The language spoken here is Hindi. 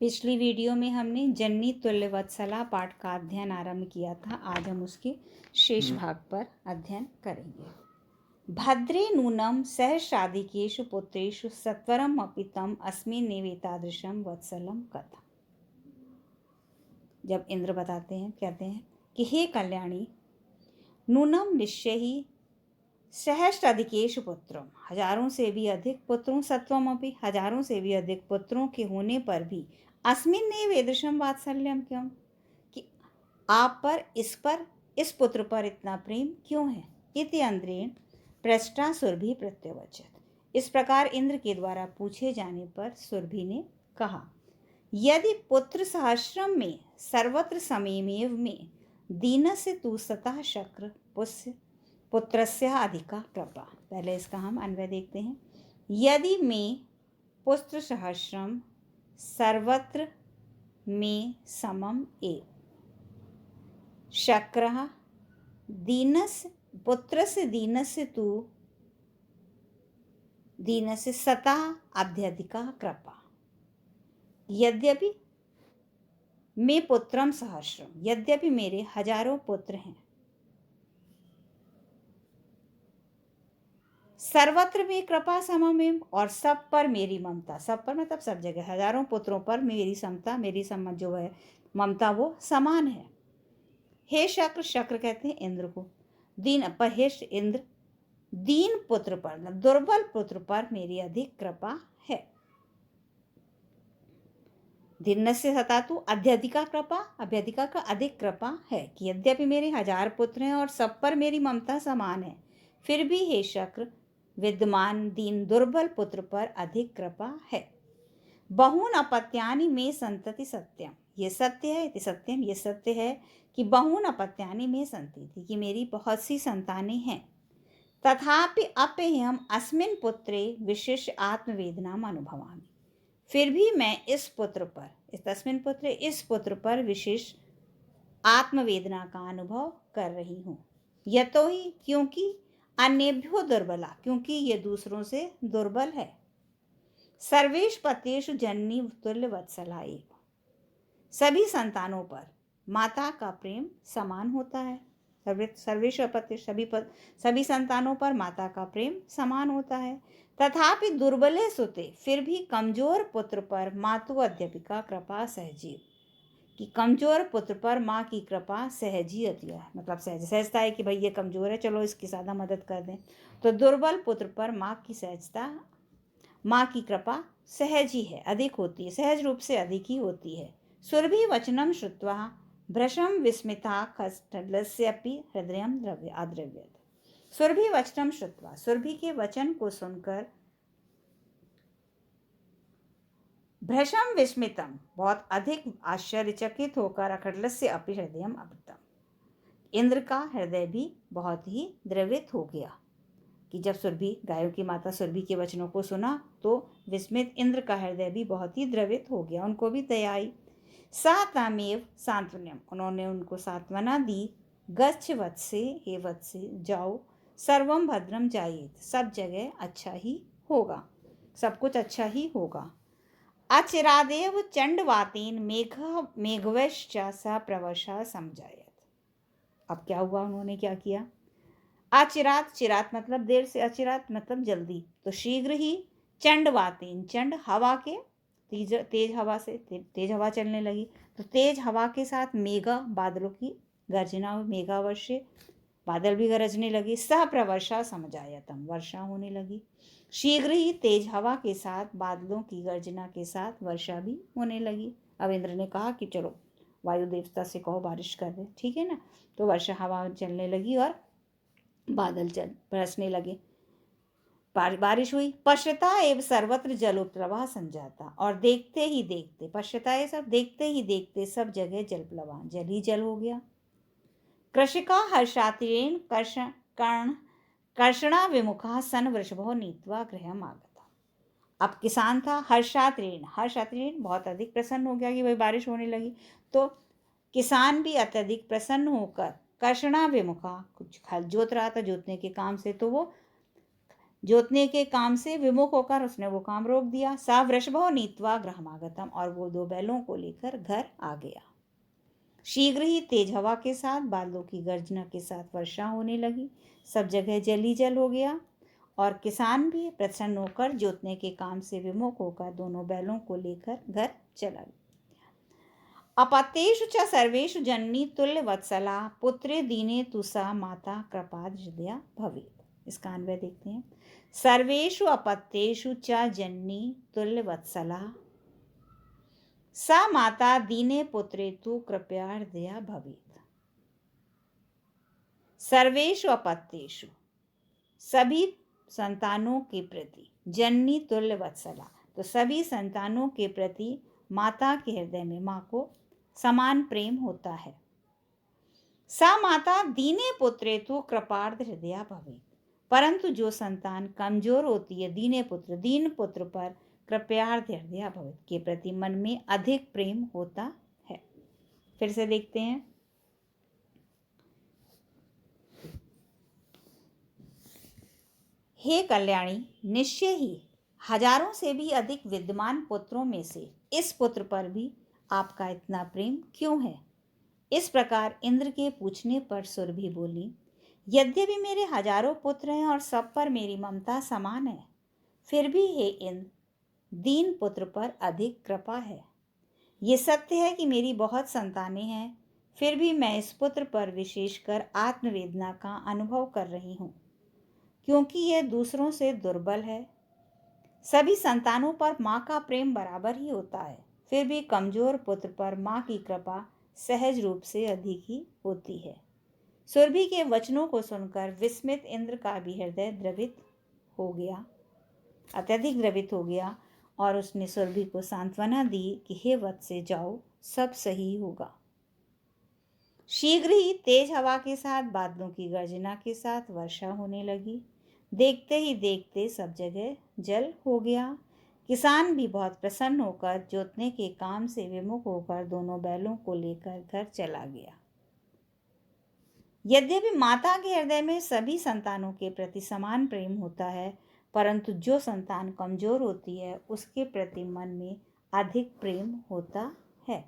पिछली वीडियो में हमने जननी तुल्य वत्सला पाठ का अध्ययन आरंभ किया था। आज हम उसके शेष भाग पर अध्ययन करेंगे। भद्रे नूनम सहस्राधिकेषु पुत्रेषु सत्वरम अपितम अस्मिन् नेवेतादृशम वत्सलम कथा। जब इंद्र बताते हैं, कहते हैं कि हे कल्याणी, नूनम निश्चय ही सहस्राधिकेषु पुत्रों, हजारों से भी अधिक पुत्रों, सत्वम अपि, हजारों से भी अधिक पुत्रों के होने पर भी अस्मिन् वेदृशम वात्सल्यम, क्यों कि आप पर, इस पुत्र पर इतना प्रेम क्यों है। इति इंद्रेण पृष्ठा सुरभि प्रत्युवचत। इस प्रकार इंद्र के द्वारा पूछे जाने पर सुरभि ने कहा, यदि पुत्र सहस्रम में सर्वत्र समेमेव में दीनस्य तु सतः शक्र पुत्रस्य अधिका कृपा। पहले इसका हम अन्वय देखते हैं। यदि में पुत्र सहस्रम सर्वत्र में समम एव शक्रः दीनस्य पुत्रस्य दीनस्य तु दीनस्य सतः अध्यधिका कृपा। यद्यपि मैं पुत्रम सहस्रम, यद्यपि मेरे हजारों पुत्र हैं, सर्वत्र में कृपा सममेव, और सब पर मेरी ममता, सब पर मतलब सब जगह, हजारों पुत्रों पर मेरी समता, मेरी समझ जो है ममता वो समान है। हे शक्र, शक्र कहते हैं इंद्र को, दीन पर, हे इंद्र, दीन पुत्र पर, दुर्बल पुत्र पर मेरी अधिक कृपा है। दीन से हतातु अध्यधिका कृपा, अभ्यधिका का अधिक कृपा है कि यद्यपि मेरे हजार पुत्र हैं और सब पर मेरी ममता समान है, फिर भी हे शक्र, विद्यमान दीन दुर्बल पुत्र पर अधिक कृपा है। बहून अपत्यानि में संतति सत्यम, ये सत्य है। इति सत्यम, ये सत्य है कि बहून अपत्यानि में संतति, कि मेरी बहुत सी संतानें हैं। तथापि अप्यहम अस्मिन् पुत्रे विशेष आत्मवेदनाम अनुभवामि, फिर भी मैं इस पुत्र पर, इस तस्मिन् पुत्रे, इस पुत्र पर विशेष आत्मवेदना का अनुभव कर रही हूँ। यतो ही, क्योंकि अन्येभ्यो दुर्बला, क्योंकि ये दूसरों से दुर्बल है। सर्वेश पतेषु जननी तुल्य वत्सला एव, सभी संतानों पर माता का प्रेम समान होता है। सर्वेश पते, सभी संतानों पर माता का प्रेम समान होता है। तथापि दुर्बले सुते, फिर भी कमजोर पुत्र पर मातु अध्यपिका कृपा सहजीव, कि कमजोर पुत्र पर माँ की कृपा सहजी होती है, मतलब सहजता है कि भाई ये कमजोर है, चलो इसकी ज़्यादा मदद कर दें। तो दुर्बल पुत्र पर माँ की सहजता, माँ की कृपा सहज ही है, अधिक होती है, सहज रूप से अधिक ही होती है। सुरभि वचनम श्रुत्वा भ्रशम विस्मिता खस्तलस्यपि हृदयम द्रव्यत। सुरभि वचनम श्रुत्वा, सुरभि के वचन को सुनकर भ्रशम विस्मितम, बहुत अधिक आश्चर्यचकित होकर, अखडलस्य अपि हृदयम अपितम, इंद्र का हृदय भी बहुत ही द्रवित हो गया। कि जब सुरभि, गायों की माता सुरभि के वचनों को सुना तो विस्मित इंद्र का हृदय भी बहुत ही द्रवित हो गया, उनको भी दया आई। सा तामेव सांत्वन्यम, उन्होंने उनको सांत्वना दी। गच्छ वत्से, हे वत्से, जाओ, सर्वम भद्रम जायेत, सब जगह अच्छा ही होगा, सब कुछ अच्छा ही होगा। अचिरादेव चंडवातेन मेघवश्च स प्रवशा समझायत। अब क्या हुआ, उन्होंने क्या किया। अचिरात, चिरात मतलब देर से, अचिरात मतलब जल्दी, तो शीघ्र ही चंडवातेन, चंड हवा के, तेज हवा से, तेज हवा चलने लगी, तो तेज हवा के साथ मेघा, बादलों की गर्जना, मेघावर्षे, बादल भी गरजने लगी। सह प्रवर्षा समझायतम, वर्षा होने लगी। शीघ्र ही तेज हवा के साथ, बादलों की गर्जना के साथ वर्षा भी होने लगी। अब इंद्र ने कहा कि चलो वायु देवता से कहो बारिश कर दे, ठीक है ना। तो वर्षा, हवा चलने लगी और बादल बरसने लगे, बारिश हुई। पश्यता एवं सर्वत्र जलोप्रवाह संजाता, और देखते ही देखते, पश्यता ये सब, देखते ही देखते सब जगह जलप्लवाह, जल ही जल हो गया। कृषिका हर्षातिरेण कर्षणा विमुखा सन वृषभो नीत्वा गृहम आगता। अब किसान था, हर्षातिरेण, हर्षातिरेण बहुत अधिक प्रसन्न हो गया कि भाई बारिश होने लगी। तो किसान भी अत्यधिक प्रसन्न होकर कर्षणा विमुखा, कुछ हल जोत रहा था, जोतने के काम से, तो वो जोतने के काम से विमुख होकर उसने वो काम रोक दिया। सा वृषभो नीत्वा गृहमागतम, और वो 2 बैलों को लेकर घर आ गया। शीघ्र ही तेज हवा के साथ, बादलों की गर्जना के साथ वर्षा होने लगी। सब जगह जल ही जल हो गया और किसान भी प्रसन्न होकर जोतने के काम से विमुख होकर दोनों बैलों को लेकर घर चला गया। अपत्येषु च सर्वेषु जननी तुल्य वत्सला, पुत्रे दीने तुसा माता कृपाद हृदया भवेत्। इसका अन्वय देखते हैं। सर्वेषु अपत्येषु च जननी तुल्य वत्सला, सा माता दीने पुत्रे तु कृपया हृदया भवेत्। सर्वेषु अपत्येषु, सभी संतानों के प्रति, जननी तुल्य वत्सला, तो सभी संतानों के प्रति माता के हृदय में माँ को समान प्रेम होता है। सा माता दीने पुत्रे तु कृपार्ध हृदया भवेत्, परंतु जो संतान कमजोर होती है, दीने पुत्र, दीन पुत्र पर कृपयार्ध हृदया भवेत् के प्रति मन में अधिक प्रेम होता है। फिर से देखते हैं। हे कल्याणी, निश्चय ही हजारों से भी अधिक विद्यमान पुत्रों में से इस पुत्र पर भी आपका इतना प्रेम क्यों है? इस प्रकार इंद्र के पूछने पर सुरभि बोली, यद्यपि मेरे हजारों पुत्र हैं और सब पर मेरी ममता समान है, फिर भी हे इंद्र, दीन पुत्र पर अधिक कृपा है। ये सत्य है कि मेरी बहुत संतानें हैं, फिर भी मैं इस पुत्र पर विशेषकर आत्मवेदना का अनुभव कर रही हूँ, क्योंकि यह दूसरों से दुर्बल है। सभी संतानों पर माँ का प्रेम बराबर ही होता है, फिर भी कमजोर पुत्र पर माँ की कृपा सहज रूप से अधिक ही होती है। सुरभि के वचनों को सुनकर विस्मित इंद्र का भी हृदय द्रवित हो गया, अत्यधिक द्रवित हो गया, और उसने सुरभि को सांत्वना दी कि हे वत्से, जाओ, सब सही होगा। शीघ्र ही तेज हवा के साथ, बादलों की गर्जना के साथ वर्षा होने लगी। देखते ही देखते सब जगह जल हो गया। किसान भी बहुत प्रसन्न होकर जोतने के काम से विमुख होकर दोनों बैलों को लेकर घर चला गया। यद्यपि माता के हृदय में सभी संतानों के प्रति समान प्रेम होता है, परंतु जो संतान कमजोर होती है उसके प्रति मन में अधिक प्रेम होता है।